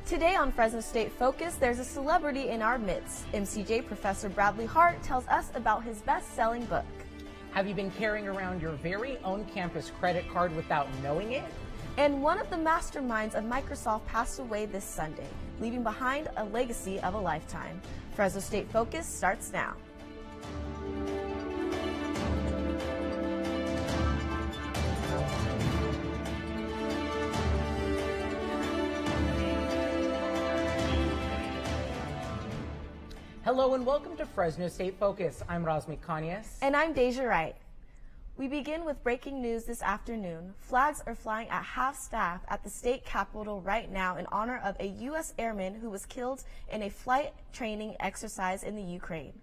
Today on Fresno State Focus, there's a celebrity in our midst. MCJ Professor Bradley Hart tells us about his best-selling book. Have you been carrying around your very own campus credit card without knowing it? And one of the masterminds of Microsoft passed away this Sunday, leaving behind a legacy of a lifetime. Fresno State Focus starts now. Hello and welcome to Fresno State Focus. I'm Rosmi Kanyas. And I'm Deja Wright. We begin with breaking news this afternoon. Flags are flying at half-staff at the state capitol right now in honor of a U.S. airman who was killed in a flight training exercise in the Ukraine.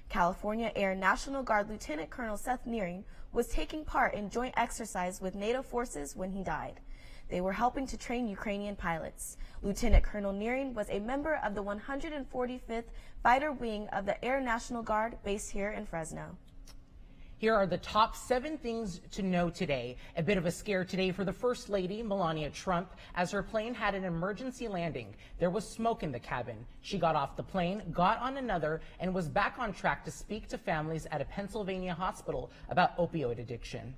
California Air National Guard Lieutenant Colonel Seth Nearing was taking part in joint exercise with NATO forces when he died. They were helping to train Ukrainian pilots. Lieutenant Colonel Nearing was a member of the 145th Fighter Wing of the Air National Guard based here in Fresno. Here are the top 7 things to know today. A bit of a scare today for the First Lady, Melania Trump, as her plane had an emergency landing. There was smoke in the cabin. She got off the plane, got on another, and was back on track to speak to families at a Pennsylvania hospital about opioid addiction.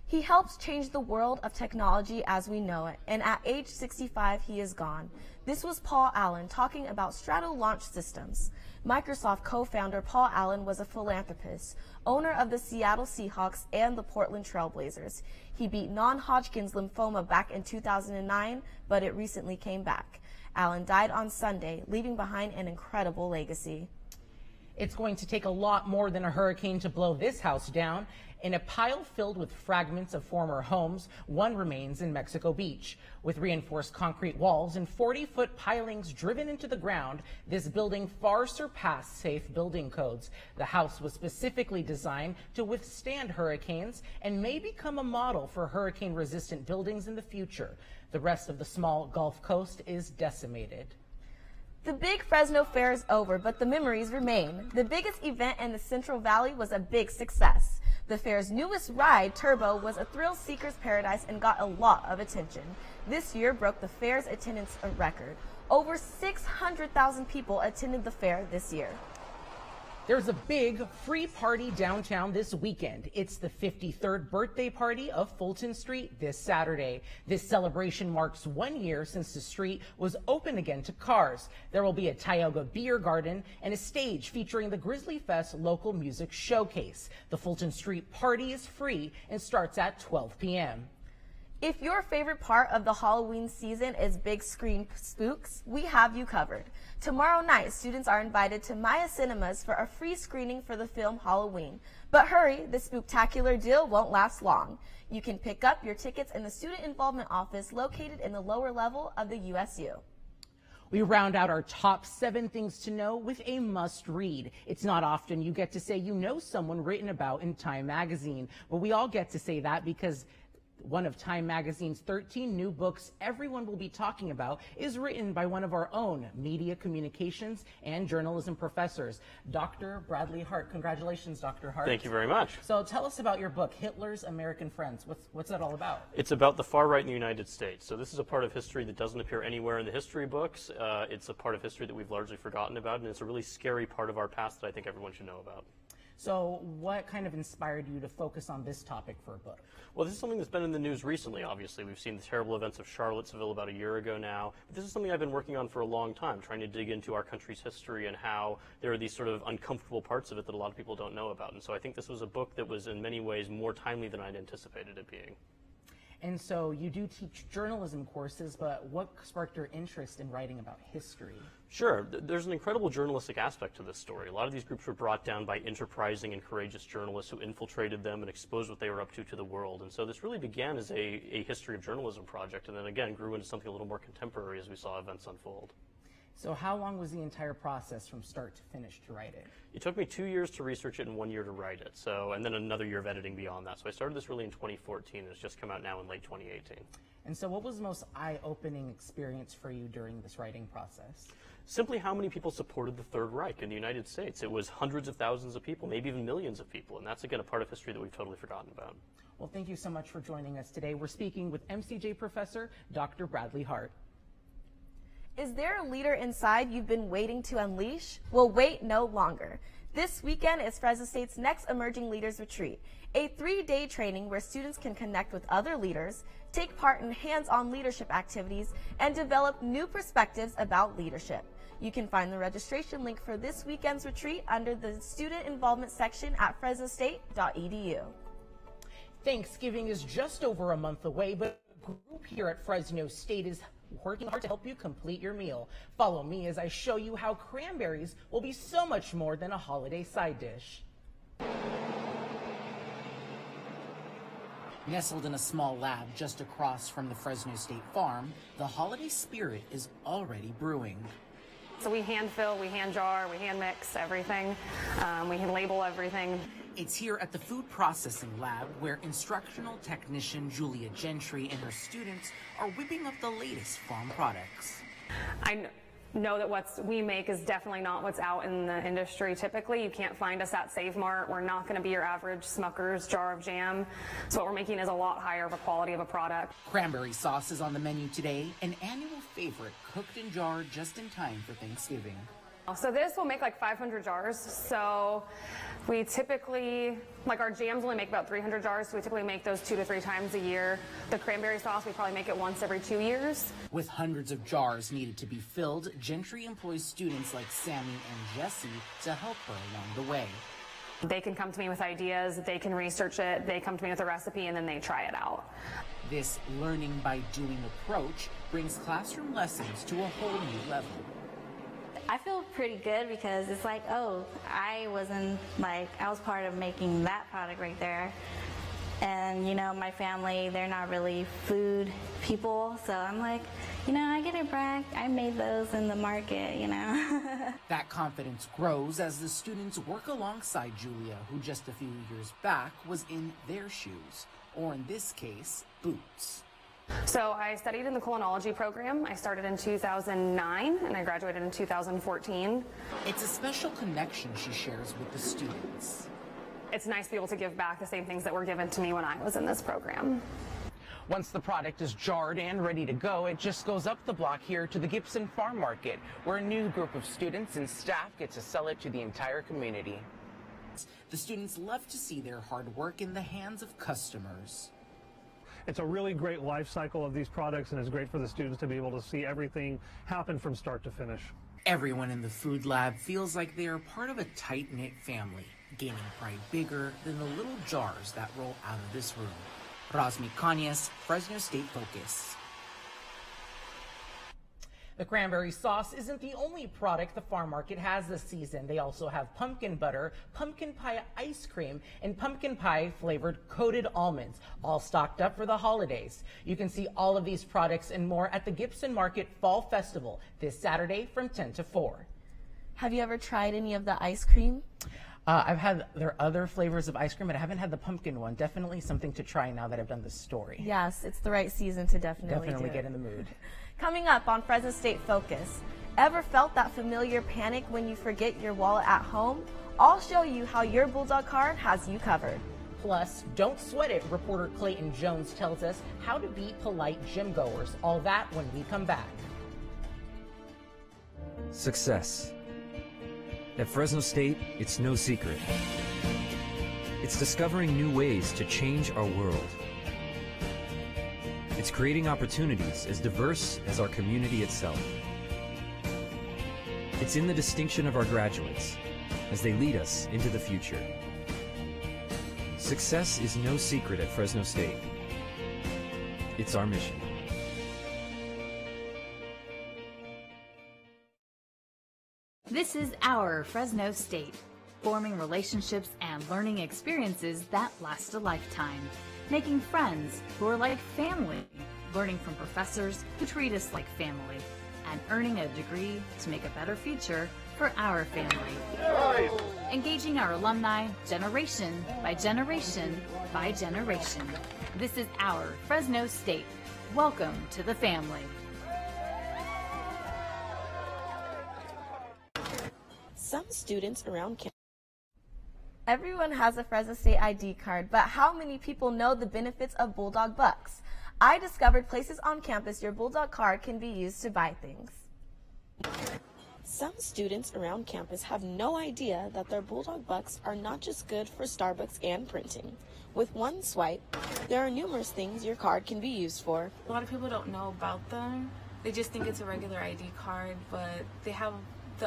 He helps change the world of technology as we know it, and at age 65, he is gone. This was Paul Allen talking about Strato Launch Systems. Microsoft co-founder Paul Allen was a philanthropist, owner of the Seattle Seahawks and the Portland Trail Blazers. He beat non-Hodgkin's lymphoma back in 2009, but it recently came back. Allen died on Sunday, leaving behind an incredible legacy. It's going to take a lot more than a hurricane to blow this house down. In a pile filled with fragments of former homes, one remains in Mexico Beach. With reinforced concrete walls and 40-foot pilings driven into the ground, this building far surpassed safe building codes. The house was specifically designed to withstand hurricanes and may become a model for hurricane-resistant buildings in the future. The rest of the small Gulf Coast is decimated. The big Fresno Fair is over, but the memories remain. The biggest event in the Central Valley was a big success. The fair's newest ride, Turbo, was a thrill seeker's paradise and got a lot of attention. This year broke the fair's attendance record. Over 600,000 people attended the fair this year. There's a big free party downtown this weekend. It's the 53rd birthday party of Fulton Street this Saturday. This celebration marks 1 year since the street was open again to cars. There will be a Tioga beer garden and a stage featuring the Grizzly Fest local music showcase. The Fulton Street party is free and starts at 12 p.m. If your favorite part of the Halloween season is big screen spooks, we have you covered. Tomorrow night, students are invited to Maya Cinemas for a free screening for the film Halloween. But hurry, the spooktacular deal won't last long. You can pick up your tickets in the Student Involvement Office located in the lower level of the USU. We round out our top 7 things to know with a must read. It's not often you get to say you know someone written about in Time magazine, but we all get to say that because one of Time magazine's 13 new books everyone will be talking about is written by one of our own media communications and journalism professors, Dr. Bradley Hart. Congratulations, Dr. Hart. Thank you very much. So tell us about your book, Hitler's American Friends. What's that all about? It's about the far right in the United States. So this is a part of history that doesn't appear anywhere in the history books. It's a part of history that we've largely forgotten about, and it's a really scary part of our past that I think everyone should know about. So what kind of inspired you to focus on this topic for a book? Well, this is something that's been in the news recently, obviously. We've seen the terrible events of Charlottesville about a year ago now. But this is something I've been working on for a long time, trying to dig into our country's history and how there are these sort of uncomfortable parts of it that a lot of people don't know about. And so I think this was a book that was in many ways more timely than I'd anticipated it being. And so you do teach journalism courses, but what sparked your interest in writing about history? Sure. There's an incredible journalistic aspect to this story. A lot of these groups were brought down by enterprising and courageous journalists who infiltrated them and exposed what they were up to the world. And so this really began as a history of journalism project and then again grew into something a little more contemporary as we saw events unfold. So how long was the entire process from start to finish to write it? It took me 2 years to research it and 1 year to write it, and then another year of editing beyond that. So I started this really in 2014, and it's just come out now in late 2018. And so what was the most eye-opening experience for you during this writing process? Simply how many people supported the Third Reich in the United States. It was hundreds of thousands of people, maybe even millions of people, and that's, again, a part of history that we've totally forgotten about. Well, thank you so much for joining us today. We're speaking with MCJ Professor Dr. Bradley Hart. Is there a leader inside you've been waiting to unleash? Well, wait no longer. This weekend is Fresno State's next Emerging Leaders Retreat, a 3-day training where students can connect with other leaders, take part in hands-on leadership activities, and develop new perspectives about leadership. You can find the registration link for this weekend's retreat under the Student Involvement section at fresnostate.edu. Thanksgiving is just over a month away, but a group here at Fresno State is working hard to help you complete your meal. Follow me as I show you how cranberries will be so much more than a holiday side dish. Nestled in a small lab just across from the Fresno State farm, the holiday spirit is already brewing. So we hand fill, we hand jar, we hand mix everything. We can label everything. It's here at the food processing lab where instructional technician Julia Gentry and her students are whipping up the latest farm products. I know that what we make is definitely not what's out in the industry typically. You can't find us at Save Mart. We're not going to be your average Smucker's jar of jam. So what we're making is a lot higher of a quality of a product. Cranberry sauce is on the menu today, an annual favorite cooked in jar just in time for Thanksgiving. So this will make like 500 jars. So we typically, like our jams only make about 300 jars, so we typically make those 2 to 3 times a year. The cranberry sauce, we probably make it once every 2 years. With hundreds of jars needed to be filled, Gentry employs students like Sammy and Jesse to help her along the way. They can come to me with ideas, they can research it, they come to me with a recipe, and then they try it out. This learning by doing approach brings classroom lessons to a whole new level. I feel pretty good because it's like, oh, I was part of making that product right there. And, you know, my family, they're not really food people. So I'm like, you know, I get to brag. I made those in the market, you know. That confidence grows as the students work alongside Julia, who just a few years back was in their shoes, or in this case, boots. So I studied in the culinology program. I started in 2009 and I graduated in 2014. It's a special connection she shares with the students. It's nice to be able to give back the same things that were given to me when I was in this program. Once the product is jarred and ready to go, it just goes up the block here to the Gibson Farm Market, where a new group of students and staff get to sell it to the entire community. The students love to see their hard work in the hands of customers. It's a really great life cycle of these products, and it's great for the students to be able to see everything happen from start to finish. Everyone in the food lab feels like they are part of a tight-knit family, gaining pride bigger than the little jars that roll out of this room. Razmi Kanyas, Fresno State Focus. The cranberry sauce isn't the only product the farm market has this season. They also have pumpkin butter, pumpkin pie ice cream, and pumpkin pie flavored coated almonds, all stocked up for the holidays. You can see all of these products and more at the Gibson Market Fall Festival this Saturday from 10 to 4. Have you ever tried any of the ice cream? I've had their other flavors of ice cream, but I haven't had the pumpkin one. Definitely something to try now that I've done this story. Yes, it's the right season to definitely get in the mood. Coming up on Fresno State Focus, ever felt that familiar panic when you forget your wallet at home? I'll show you how your Bulldog card has you covered. Plus, don't sweat it, reporter Clayton Jones tells us how to be polite gym goers. All that when we come back. Success. At Fresno State, it's no secret. It's discovering new ways to change our world. It's creating opportunities as diverse as our community itself. It's in the distinction of our graduates as they lead us into the future. Success is no secret at Fresno State. It's our mission. This is our Fresno State, forming relationships and learning experiences that last a lifetime, making friends who are like family, learning from professors who treat us like family, and earning a degree to make a better future for our family. Engaging our alumni generation by generation by generation. This is our Fresno State. Welcome to the family. Some students around campus. Everyone has a Fresno State ID card, but how many people know the benefits of Bulldog Bucks? I discovered places on campus your Bulldog card can be used to buy things. Some students around campus have no idea that their Bulldog Bucks are not just good for Starbucks and printing. With one swipe, there are numerous things your card can be used for. A lot of people don't know about them. They just think it's a regular ID card, but the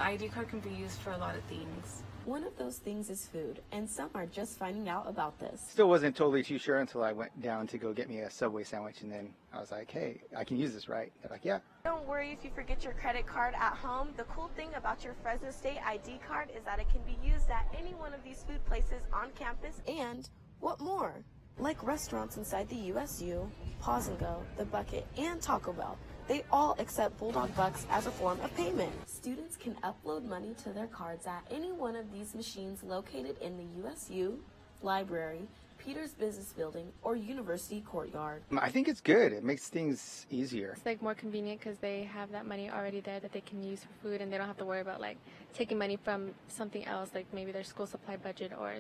ID card can be used for a lot of things. One of those things is food, and some are just finding out about this. Still wasn't totally too sure until I went down to go get me a Subway sandwich, and then I was like, hey, I can use this, right? They're like, yeah. Don't worry if you forget your credit card at home. The cool thing about your Fresno State ID card is that it can be used at any one of these food places on campus, and what more? Like restaurants inside the USU, Pause and Go, The Bucket, and Taco Bell. They all accept Bulldog Bucks as a form of payment. Students can upload money to their cards at any one of these machines located in the USU, library, Peters Business Building, or University Courtyard. I think it's good. It makes things easier. It's like more convenient because they have that money already there that they can use for food, and they don't have to worry about like taking money from something else, like maybe their school supply budget or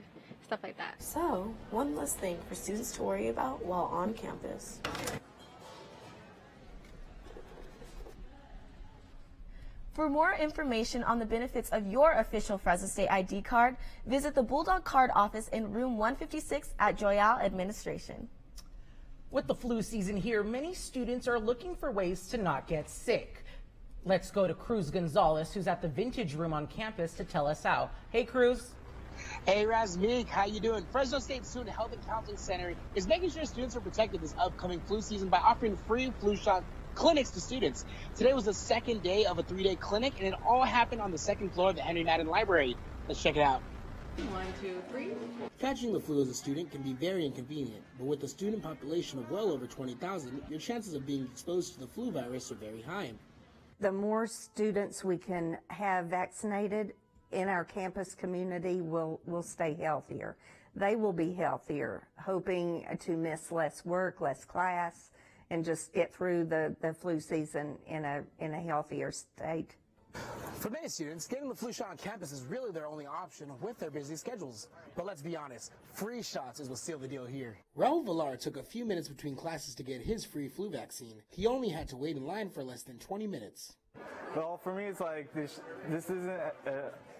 stuff like that. So, one less thing for students to worry about while on campus. For more information on the benefits of your official Fresno State ID card, visit the Bulldog Card office in room 156 at Joyal Administration. With the flu season here, many students are looking for ways to not get sick. Let's go to Cruz Gonzalez, who's at the Vintage Room on campus, to tell us how. Hey, Cruz. Hey, Razmik, how you doing? Fresno State Student Health and Counseling Center is making sure students are protected this upcoming flu season by offering free flu shot clinics to students. Today was the second day of a 3-day clinic, and it all happened on the second floor of the Henry Madden Library. Let's check it out. 1, 2, 3. Catching the flu as a student can be very inconvenient, but with a student population of well over 20,000, your chances of being exposed to the flu virus are very high. The more students we can have vaccinated in our campus community will stay healthier. They will be healthier, hoping to miss less work, less class, and just get through the flu season in a healthier state. For many students, getting the flu shot on campus is really their only option with their busy schedules. But let's be honest, free shots is what sealed the deal here. Raul Villar took a few minutes between classes to get his free flu vaccine. He only had to wait in line for less than 20 minutes. Well, for me, it's like this isn't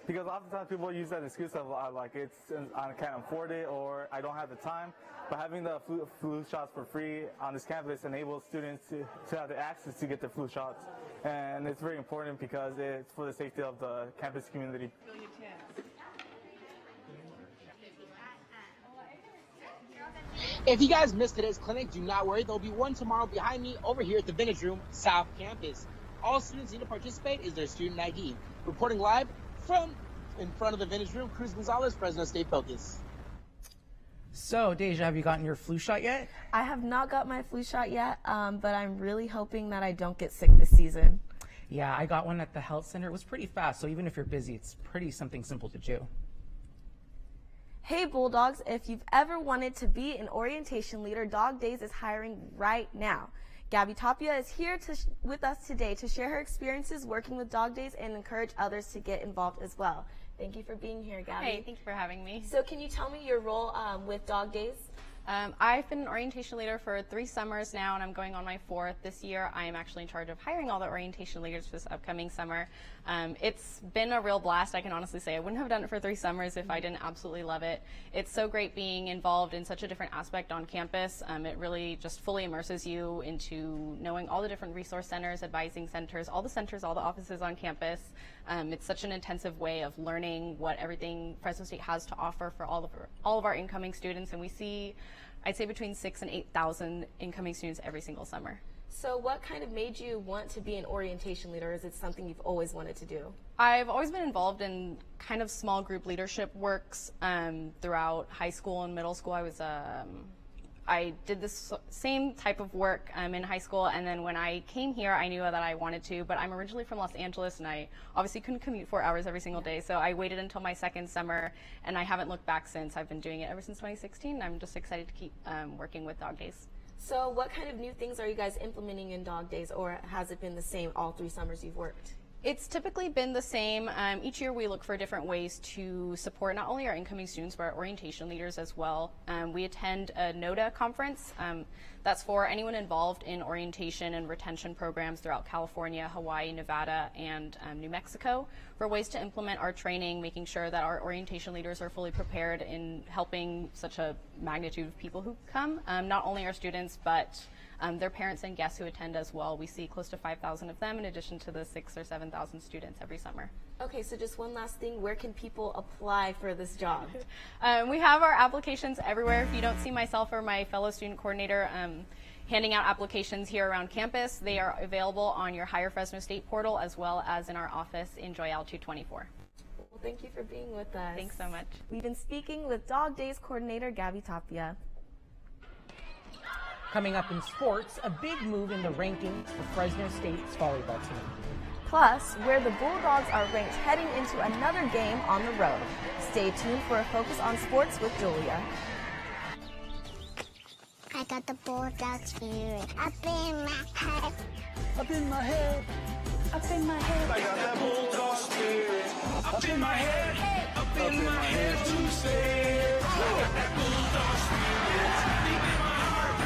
because oftentimes people use that excuse of like I can't afford it or I don't have the time. But having the flu shots for free on this campus enables students to have the access to get the flu shots, and it's very important because it's for the safety of the campus community. If you guys missed today's clinic, do not worry. There'll be one tomorrow behind me over here at the Vintage Room, South Campus. All students need to participate is their student ID. Reporting live from in front of the Vintage Room, Cruz Gonzalez, Fresno State Focus. So, Deja, have you gotten your flu shot yet? I have not got my flu shot yet, but I'm really hoping that I don't get sick this season. Yeah, I got one at the health center. It was pretty fast, so even if you're busy, it's pretty something simple to do. Hey Bulldogs, if you've ever wanted to be an orientation leader, Dog Days is hiring right now. Gabby Tapia is here with us today to share her experiences working with Dog Days and encourage others to get involved as well. Thank you for being here, Gabby. Hey, thank you for having me. So can you tell me your role with Dog Days? I've been an orientation leader for 3 summers now, and I'm going on my 4th this year. I am actually in charge of hiring all the orientation leaders for this upcoming summer. It's been a real blast. I can honestly say I wouldn't have done it for 3 summers if I didn't absolutely love it. It's so great being involved in such a different aspect on campus. It really just fully immerses you into knowing all the different resource centers, advising centers, all the offices on campus. It's such an intensive way of learning what everything Fresno State has to offer for all of our incoming students, and we see, I'd say, between 6,000 and 8,000 incoming students every single summer. So what kind of made you want to be an orientation leader? Is it something you've always wanted to do? I've always been involved in kind of small group leadership works throughout high school and middle school. I did this same type of work in high school, and then when I came here, I knew that I wanted to, but I'm originally from Los Angeles, and I obviously couldn't commute 4 hours every single day, so I waited until my 2nd summer, and I haven't looked back since. I've been doing it ever since 2016. I'm just excited to keep working with Dog Days. So what kind of new things are you guys implementing in Dog Days, or has it been the same all 3 summers you've worked? It's typically been the same. Each year we look for different ways to support not only our incoming students, but our orientation leaders as well. We attend a NODA conference. That's for anyone involved in orientation and retention programs throughout California, Hawaii, Nevada, and New Mexico for ways to implement our training, making sure that our orientation leaders are fully prepared in helping such a magnitude of people who come, not only our students, but their parents and guests who attend as well. We see close to 5,000 of them in addition to the 6,000 or 7,000 students every summer. Okay, so just one last thing, where can people apply for this job? We have our applications everywhere. If you don't see myself or my fellow student coordinator handing out applications here around campus, they are available on your Hire Fresno State portal as well as in our office in Joyal 224. Well, thank you for being with us. Thanks so much. We've been speaking with Dog Days coordinator Gabby Tapia. Coming up in sports, a big move in the rankings for Fresno State's volleyball team. Plus, where the Bulldogs are ranked heading into another game on the road. Stay tuned for a focus on sports with Julia. I got the Bulldog spirit up in my head. Up in my head. Up in my head. I got that Bulldog spirit up in my head. Up in my head to stay. I got that Bulldog spirit deep in my heart.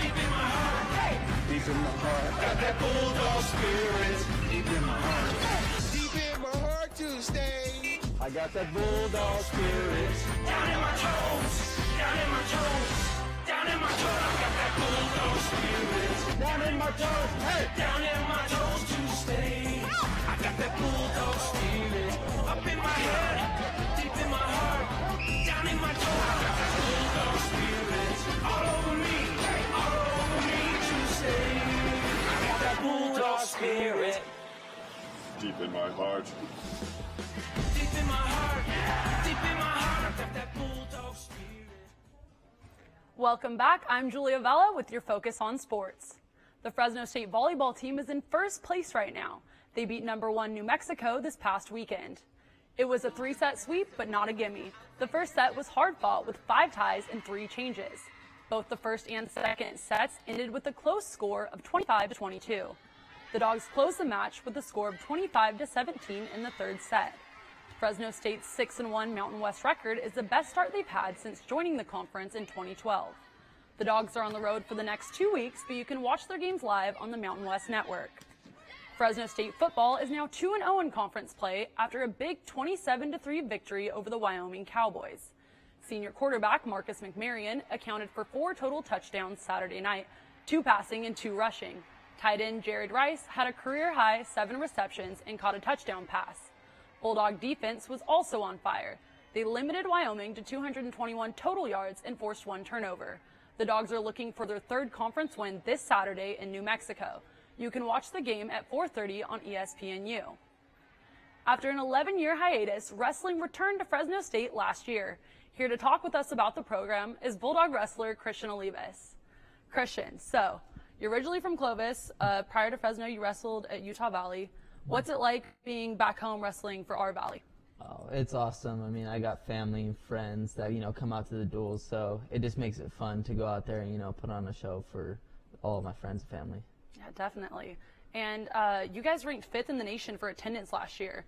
Deep in my heart. Deep in my heart. Got that Bulldog spirit deep in my heart. Deep in my heart to stay. I got that Bulldog spirit down in my toes. Down in my toes. Down in my toes. I got that Bulldog spirit down in my toes. Hey, down in my toes to stay. I got that Bulldog spirit up in my head, deep in my heart, down in my toes. I got that Bulldog spirit all over me to stay. I got that Bulldog spirit deep in my heart. Deep in my heart, deep in my heart. I got that Bulldog spirit. Welcome back. I'm Julia Vella with your focus on sports. The Fresno State volleyball team is in first place right now. They beat #1 New Mexico this past weekend. It was a 3-set sweep, but not a gimme. The first set was hard fought with 5 ties and 3 changes. Both the first and second sets ended with a close score of 25-22. The Dogs closed the match with a score of 25-17 in the third set. Fresno State's 6-1 Mountain West record is the best start they've had since joining the conference in 2012. The Dogs are on the road for the next 2 weeks, but you can watch their games live on the Mountain West Network. Fresno State football is now 2-0 in conference play after a big 27-3 victory over the Wyoming Cowboys. Senior quarterback Marcus McMarion accounted for 4 total touchdowns Saturday night, 2 passing and 2 rushing. Tight end Jared Rice had a career-high 7 receptions and caught a touchdown pass. Bulldog defense was also on fire. They limited Wyoming to 221 total yards and forced 1 turnover. The Dogs are looking for their 3rd conference win this Saturday in New Mexico. You can watch the game at 4:30 on ESPNU. After an 11-year hiatus, wrestling returned to Fresno State last year. Here to talk with us about the program is Bulldog wrestler Christian Olivas. Christian, so you're originally from Clovis. Prior to Fresno, you wrestled at Utah Valley. What's it like being back home wrestling for our valley? Oh, it's awesome. I mean, I got family and friends that, come out to the duels, so it just makes it fun to go out there and, put on a show for all of my friends and family. Yeah, definitely. And you guys ranked 5th in the nation for attendance last year.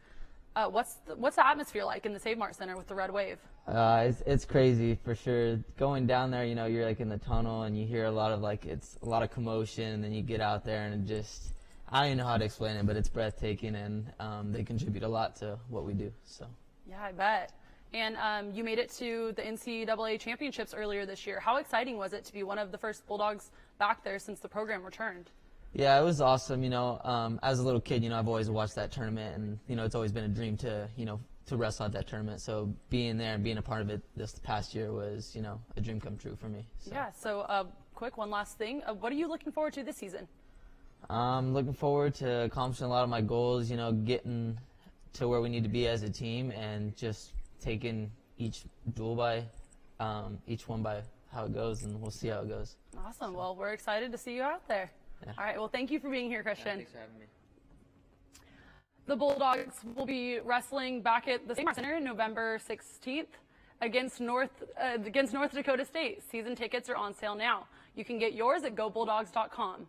What's the atmosphere like in the Save Mart Center with the Red Wave? It's crazy for sure. Going down there, you're like in the tunnel and you hear a lot of it's a lot of commotion, and then you get out there and it just, I don't even know how to explain it, but it's breathtaking, and they contribute a lot to what we do. So. Yeah, I bet. And you made it to the NCAA championships earlier this year. How exciting was it to be one of the first Bulldogs back there since the program returned? Yeah, it was awesome. As a little kid, I've always watched that tournament, and it's always been a dream to wrestle at that tournament. So being there and being a part of it this past year was, a dream come true for me. So. Yeah. So quick, one last thing. What are you looking forward to this season? I'm looking forward to accomplishing a lot of my goals, getting to where we need to be as a team, and just taking each duel by, each one by how it goes, and we'll see how it goes. Awesome. So. Well, we're excited to see you out there. Yeah. All right. Well, thank you for being here, Christian. Yeah, thanks for having me. The Bulldogs will be wrestling back at the Save Mart Center November 16th against North Dakota State. Season tickets are on sale now. You can get yours at gobulldogs.com.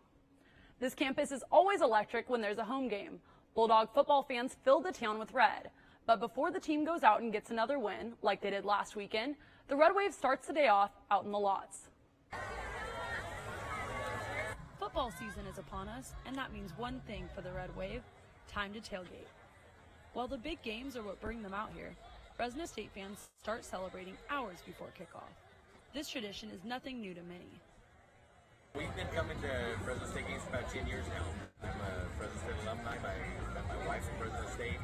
This campus is always electric when there's a home game. Bulldog football fans filled the town with red. But before the team goes out and gets another win, like they did last weekend, the Red Wave starts the day off out in the lots. Football season is upon us, and that means one thing for the Red Wave: time to tailgate. While the big games are what bring them out here, Fresno State fans start celebrating hours before kickoff. This tradition is nothing new to many. We've been coming to Fresno State games for about 10 years now. I'm a Fresno State alumni. My wife's from Fresno State.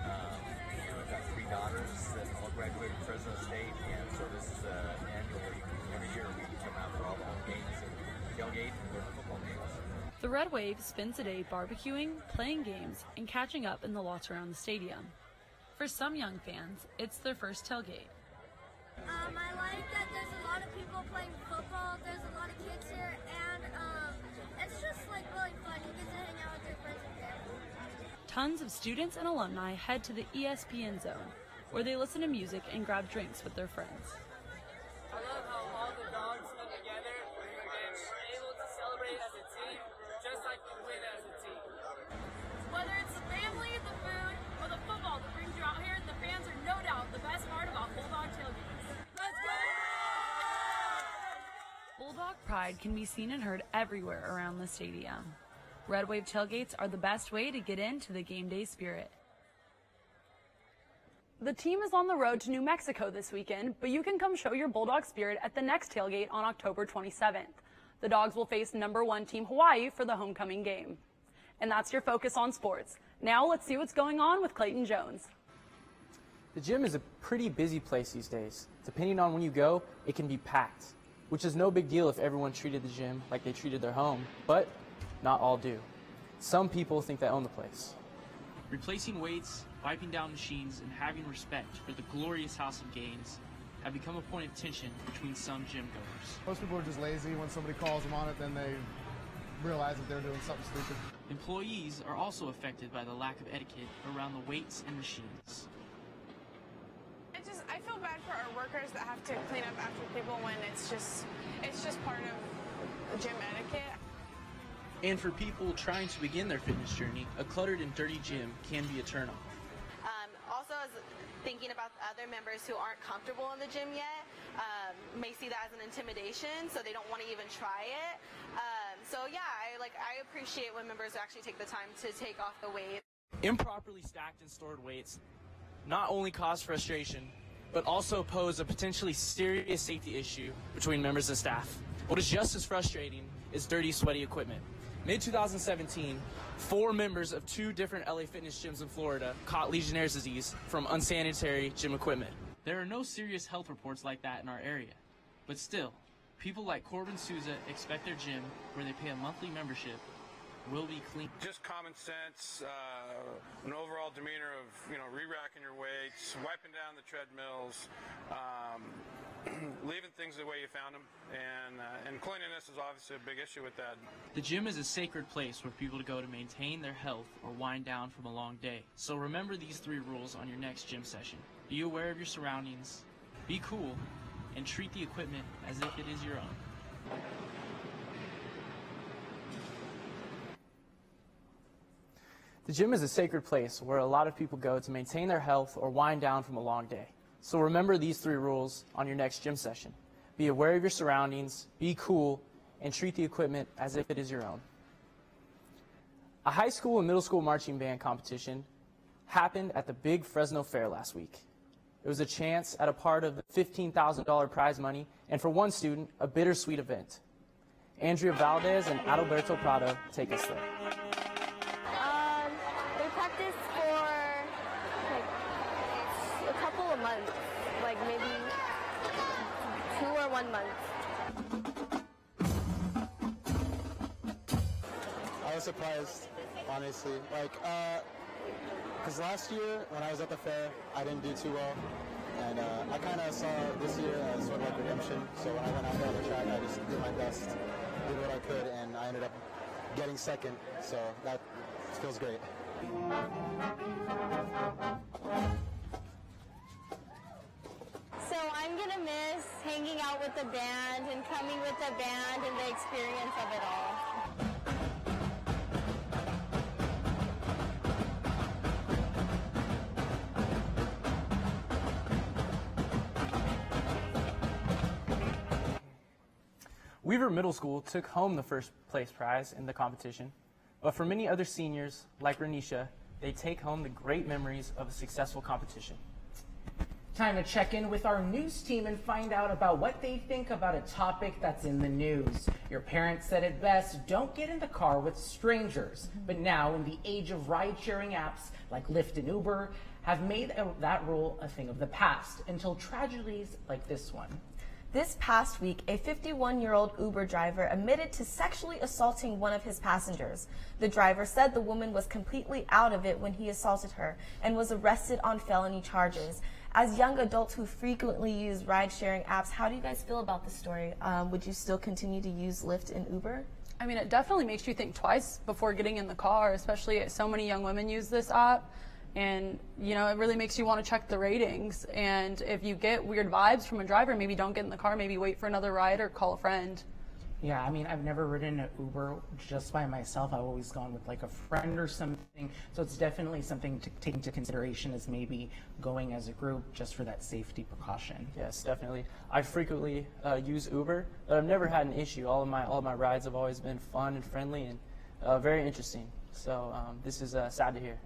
I've got 3 daughters that all graduated from Fresno State, and so this is annually, every year we come out for all the home games and tailgate and go to football games. The Red Wave spends the day barbecuing, playing games, and catching up in the lots around the stadium. For some young fans, it's their first tailgate. I like that there's a lot of people playing football, there's a lot of kids here, and it's just like really fun. You get to hang out with your friends and family. Tons of students and alumni head to the ESPN zone, where they listen to music and grab drinks with their friends. I love how all the dogs come together and we're able to celebrate as a team, just like we win as a team. Whether it's the family, the food, or the football that brings you out here, the fans are no doubt the best part about Bulldog tailgates. Let's go! Bulldog pride can be seen and heard everywhere around the stadium. Red Wave tailgates are the best way to get into the game day spirit. The team is on the road to New Mexico this weekend, but you can come show your Bulldog spirit at the next tailgate on October 27th. The Dogs will face #1 team Hawaii for the homecoming game. And that's your Focus on Sports. Now let's see what's going on with Clayton Jones. The gym is a pretty busy place these days. Depending on when you go, it can be packed, which is no big deal if everyone treated the gym like they treated their home, but not all do. Some people think they own the place. Replacing weights, wiping down machines, and having respect for the glorious House of Gains have become a point of tension between some gym goers. Most people are just lazy. When somebody calls them on it, then they realize that they're doing something stupid. Employees are also affected by the lack of etiquette around the weights and machines. I feel bad for our workers that have to clean up after people when it's just part of gym etiquette. And for people trying to begin their fitness journey, a cluttered and dirty gym can be a turnoff. Also, as thinking about the other members who aren't comfortable in the gym yet, may see that as an intimidation, so they don't want to even try it. So yeah, I appreciate when members actually take the time to take off the weight. Improperly stacked and stored weights not only cause frustration, but also pose a potentially serious safety issue between members and staff. What is just as frustrating is dirty, sweaty equipment. Mid-2017, 4 members of 2 different LA fitness gyms in Florida caught Legionnaire's disease from unsanitary gym equipment. There are no serious health reports like that in our area, but still, people like Corbin Souza expect their gym, where they pay a monthly membership, will be clean. Just common sense, an overall demeanor of, re-racking your weights, wiping down the treadmills, leaving things the way you found them, and cleanliness is obviously a big issue with that. The gym is a sacred place for people to go to maintain their health or wind down from a long day. So remember these 3 rules on your next gym session. Be aware of your surroundings, be cool, and treat the equipment as if it is your own. The gym is a sacred place where a lot of people go to maintain their health or wind down from a long day. So remember these 3 rules on your next gym session. Be aware of your surroundings, be cool, and treat the equipment as if it is your own. A high school and middle school marching band competition happened at the Big Fresno Fair last week. It was a chance at a part of the $15,000 prize money, and for one student, a bittersweet event. Andrea Valdez and Adalberto Prado take us there. They practiced for a couple of months, maybe 2 or 1 month. I was surprised, honestly. Because last year, when I was at the fair, I didn't do too well. And I kind of saw this year as sort of like redemption. So when I went out there on the track, I just did my best, did what I could, and I ended up getting second. So that feels great. So I'm going to miss hanging out with the band and coming with the band and the experience of it all. Weaver Middle School took home the first place prize in the competition, but for many other seniors, like Renisha, they take home the great memories of a successful competition. Time to check in with our news team and find out about what they think about a topic that's in the news. Your parents said it best, don't get in the car with strangers. But now, in the age of ride-sharing apps like Lyft and Uber, have made that rule a thing of the past until tragedies like this one. This past week, a 51-year-old Uber driver admitted to sexually assaulting one of his passengers. The driver said the woman was completely out of it when he assaulted her and was arrested on felony charges. As young adults who frequently use ride-sharing apps, how do you guys feel about this story? Would you still continue to use Lyft and Uber? I mean, it definitely makes you think twice before getting in the car, especially so many young women use this app. And, you know, it really makes you want to check the ratings. And if you get weird vibes from a driver, maybe don't get in the car, maybe wait for another ride or call a friend. Yeah, I mean, I've never ridden an Uber just by myself. I've always gone with like a friend or something. So it's definitely something to take into consideration as maybe going as a group just for that safety precaution. Yes, definitely. I frequently use Uber, but I've never had an issue. All of my rides have always been fun and friendly and very interesting. So this is sad to hear.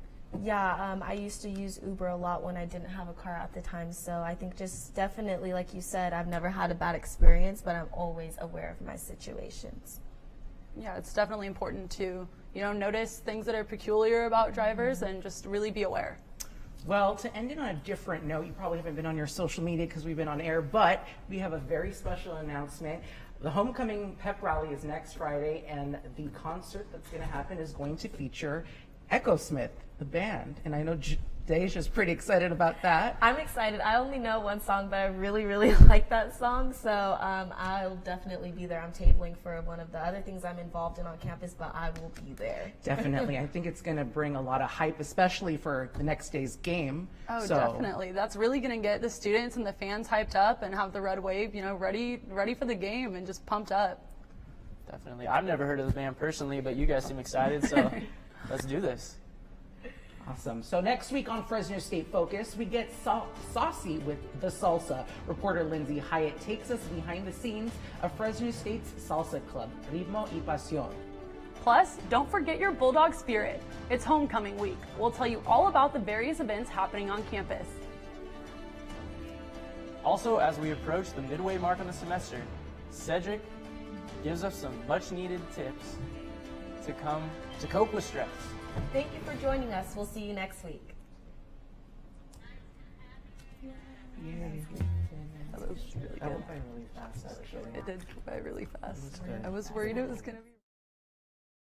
Yeah, I used to use Uber a lot when I didn't have a car at the time, so I think just definitely, like you said, I've never had a bad experience, but I'm always aware of my situations. Yeah, it's definitely important to, you know, notice things that are peculiar about drivers and just really be aware. Well, to end it on a different note, you probably haven't been on your social media because we've been on air, but we have a very special announcement. The Homecoming Pep Rally is next Friday, and the concert that's going to happen is going to feature Echo Smith, the band, and I know Deja's pretty excited about that. I'm excited. I only know one song, but I really, really like that song, so I'll definitely be there. I'm tabling for one of the other things I'm involved in on campus, but I will be there. Definitely. I think it's going to bring a lot of hype, especially for the next day's game. Oh, definitely. That's really going to get the students and the fans hyped up and have the Red Wave, you know, ready for the game and just pumped up. Definitely. I've never heard of the band personally, but you guys seem excited, so let's do this. Awesome. So next week on Fresno State Focus, we get saucy with the salsa. Reporter Lindsay Hyatt takes us behind the scenes of Fresno State's salsa club, Ritmo y Pasión. Plus, don't forget your Bulldog spirit. It's homecoming week. We'll tell you all about the various events happening on campus. Also, as we approach the midway mark on the semester, Cedric gives us some much-needed tips to cope with stress. Thank you for joining us. We'll see you next week. That was really good. That went by really fast, actually. It did go by really fast. It was good. I was worried it was going to be